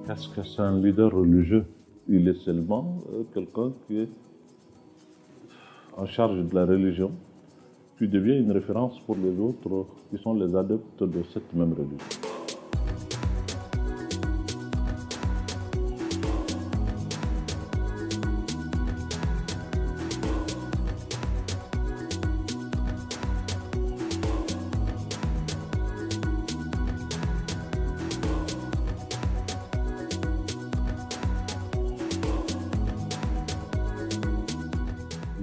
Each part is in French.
Qu'est-ce que c'est un leader religieux? Il est seulement quelqu'un qui est en charge de la religion, qui devient une référence pour les autres qui sont les adeptes de cette même religion.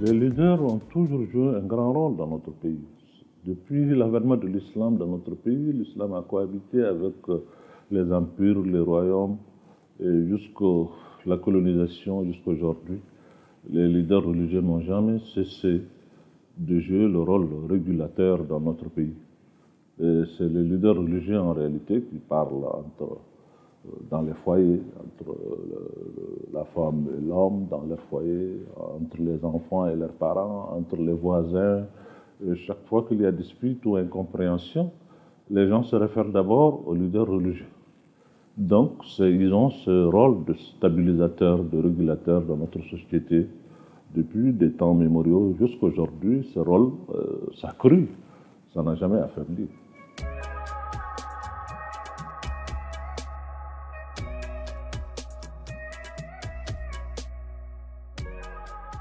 Les leaders ont toujours joué un grand rôle dans notre pays. Depuis l'avènement de l'islam dans notre pays, l'islam a cohabité avec les empires, les royaumes, et jusqu'à la colonisation, jusqu'à aujourd'hui. Les leaders religieux n'ont jamais cessé de jouer le rôle régulateur dans notre pays. C'est les leaders religieux en réalité qui parlent dans les foyers, entre la femme et l'homme dans leur foyer, entre les enfants et leurs parents, entre les voisins. Et chaque fois qu'il y a dispute ou incompréhension, les gens se réfèrent d'abord aux leaders religieux. Donc, ils ont ce rôle de stabilisateur, de régulateur dans notre société depuis des temps mémoriaux jusqu'à aujourd'hui. Ce rôle s'est cru, ça n'a jamais affaibli.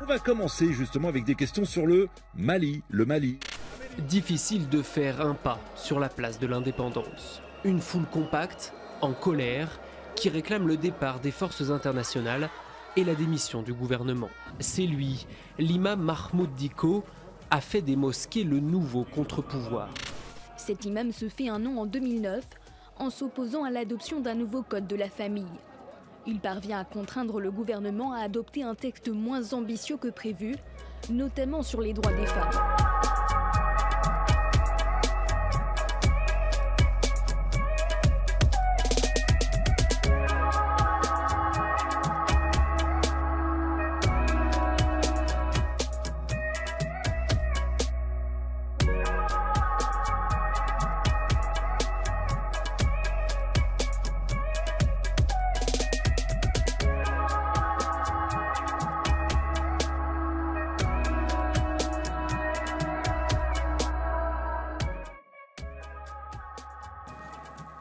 On va commencer justement avec des questions sur le Mali. Difficile de faire un pas sur la place de l'indépendance. Une foule compacte, en colère, qui réclame le départ des forces internationales et la démission du gouvernement. C'est lui, l'imam Mahmoud Dicko, a fait des mosquées le nouveau contre-pouvoir. Cet imam se fait un nom en 2009 en s'opposant à l'adoption d'un nouveau code de la famille. Il parvient à contraindre le gouvernement à adopter un texte moins ambitieux que prévu, notamment sur les droits des femmes.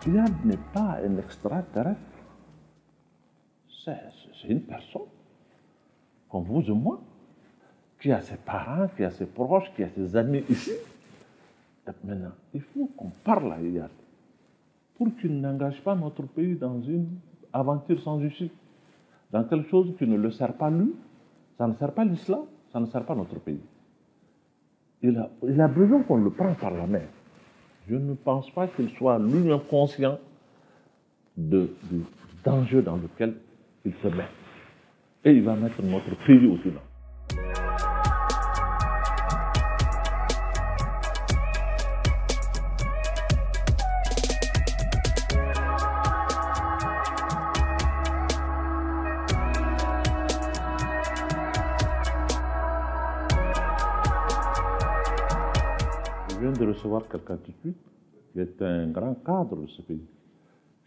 Iyad n'est pas un extraterrestre. C'est une personne, comme vous et moi, qui a ses parents, qui a ses proches, qui a ses amis ici. Et maintenant, il faut qu'on parle à Iyad pour qu'il n'engage pas notre pays dans une aventure sans issue, dans quelque chose qui ne le sert pas lui, ça ne sert pas l'islam, ça ne sert pas notre pays. Il a besoin qu'on le prenne par la main. Je ne pense pas qu'il soit lui-même conscient du danger dans lequel il se met. Et il va mettre notre pays au silence. Je viens de recevoir quelqu'un tout de suite, qui est un grand cadre de ce pays,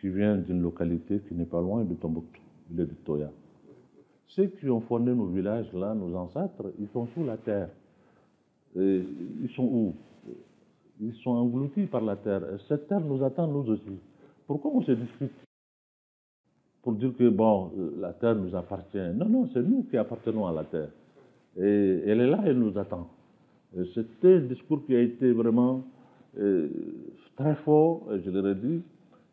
qui vient d'une localité qui n'est pas loin de Tombouctou, il est de Toya. Ceux qui ont fondé nos villages là, nos ancêtres, ils sont sous la terre. Et ils sont où? Ils sont engloutis par la terre. Et cette terre nous attend nous aussi. Pourquoi on se dispute? Pour dire que bon, la terre nous appartient. Non, non, c'est nous qui appartenons à la terre. Et elle est là, elle nous attend. C'était un discours qui a été vraiment très fort, et je leur ai dit,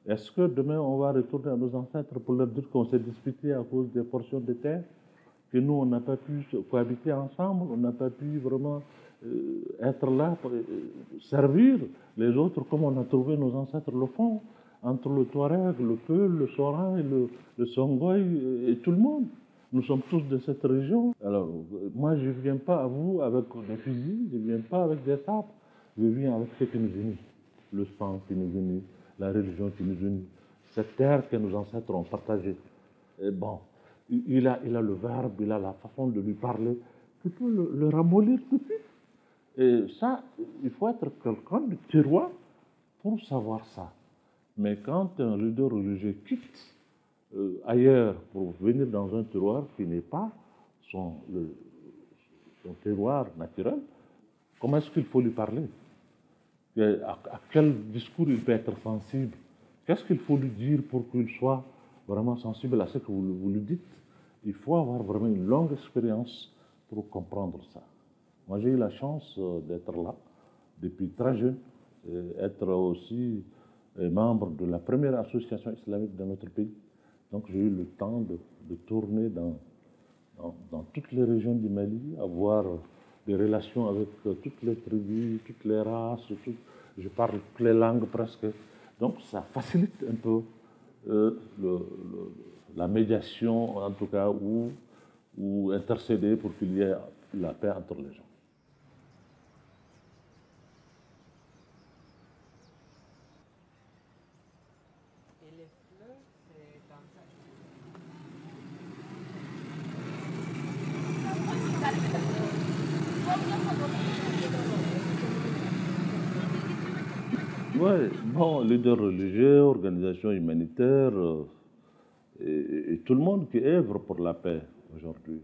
est-ce que demain on va retourner à nos ancêtres pour leur dire qu'on s'est disputé à cause des portions de terre, que nous on n'a pas pu cohabiter ensemble, on n'a pas pu vraiment être là pour servir les autres comme on a trouvé nos ancêtres le font, entre le Touareg, le Peul, le Sorin, le Songhai et tout le monde. Nous sommes tous de cette région. Alors, moi, je ne viens pas à vous avec des fusils, je ne viens pas avec des sabres. Je viens avec ce qui nous unit. Le sang qui nous unit, la religion qui nous unit, cette terre que nos ancêtres ont partagée. Et bon, il a le verbe, il a la façon de lui parler. Tu peux le ramollir tout de suite. Et ça, il faut être quelqu'un de tiroir pour savoir ça. Mais quand un leader religieux quitte ailleurs pour venir dans un terroir qui n'est pas son terroir naturel, comment est-ce qu'il faut lui parler? À quel discours il peut être sensible? Qu'est-ce qu'il faut lui dire pour qu'il soit vraiment sensible à ce que vous lui dites? Il faut avoir vraiment une longue expérience pour comprendre ça. Moi, j'ai eu la chance d'être là depuis très jeune, et être aussi membre de la première association islamique de notre pays. Donc, j'ai eu le temps de tourner dans toutes les régions du Mali, avoir des relations avec toutes les tribus, toutes les races, je parle toutes les langues presque. Donc ça facilite un peu la médiation, en tout cas, ou intercéder pour qu'il y ait la paix entre les gens. Et les fleurs, c'est comme ça. Oui, bon, leaders religieux, organisations humanitaires, et tout le monde qui œuvre pour la paix aujourd'hui.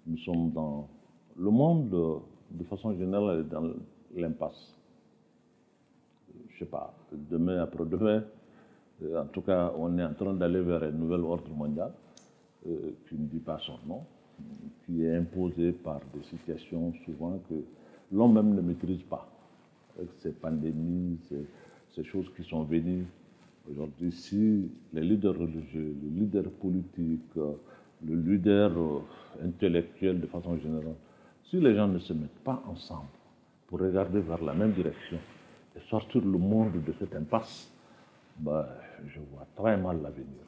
Nous sommes dans le monde, de façon générale, est dans l'impasse. Je ne sais pas, demain, après-demain, en tout cas, on est en train d'aller vers un nouvel ordre mondial qui ne dit pas son nom, qui est imposé par des situations souvent que l'homme même ne maîtrise pas. Avec ces pandémies, ces choses qui sont venues aujourd'hui, si les leaders religieux, les leaders politiques, le leader intellectuel de façon générale, si les gens ne se mettent pas ensemble pour regarder vers la même direction et sortir le monde de cette impasse, ben, je vois très mal l'avenir.